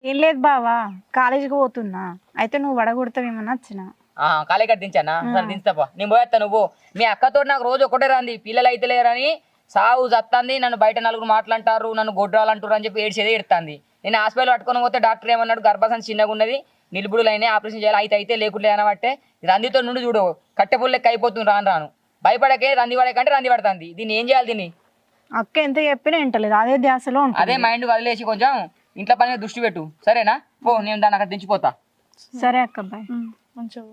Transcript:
ఏం లేదు బావా, కాలేజీకి పోతున్నా. అయితే నువ్వు వడగొడతావేమన్నా వచ్చిన. కాలే కట్టించానా సరే దించుతాపా. నేను పోయేస్తా, నువ్వు మీ అక్కతో నాకు రోజు ఒకటే రాంది. పిల్లలు అయితే లేరని సావు చత్తంది. నన్ను బయట నలుగురు మాట్లాంటారు, నన్ను గొడ్రాలంటారు అని చెప్పి ఏడ్చేదే ఎడుతుంది. నేను హాస్పిటల్ పట్టుకొని పోతే డాక్టర్ ఏమన్నాడు, గర్భాశయం చిన్నగా ఉన్నది, నిలుపుడులు అయినాయి, ఆపరేషన్ చేయాలి. అయితే లేకుండా అనబట్టే రందితో నుండి చూడు కట్టెపుల్లెక్క అయిపోతుంది. రాను రాను భయపడకే, రంది పడకంటే రంది పడుతుంది. దీన్ని ఏం చేయాలి? దీన్ని అక్క ఎంత చెప్పినా వింటలేదు, అదే ధ్యాసలో ఉంటుంది. అదే మైండ్ వదిలేసి కొంచెం ఇంట్లో పని మీద దృష్టి పెట్టు, సరేనా? పో, నేను దాన్ని అక్కడ దించిపోతా. సరే అక్క, బాయ్. మంచిగా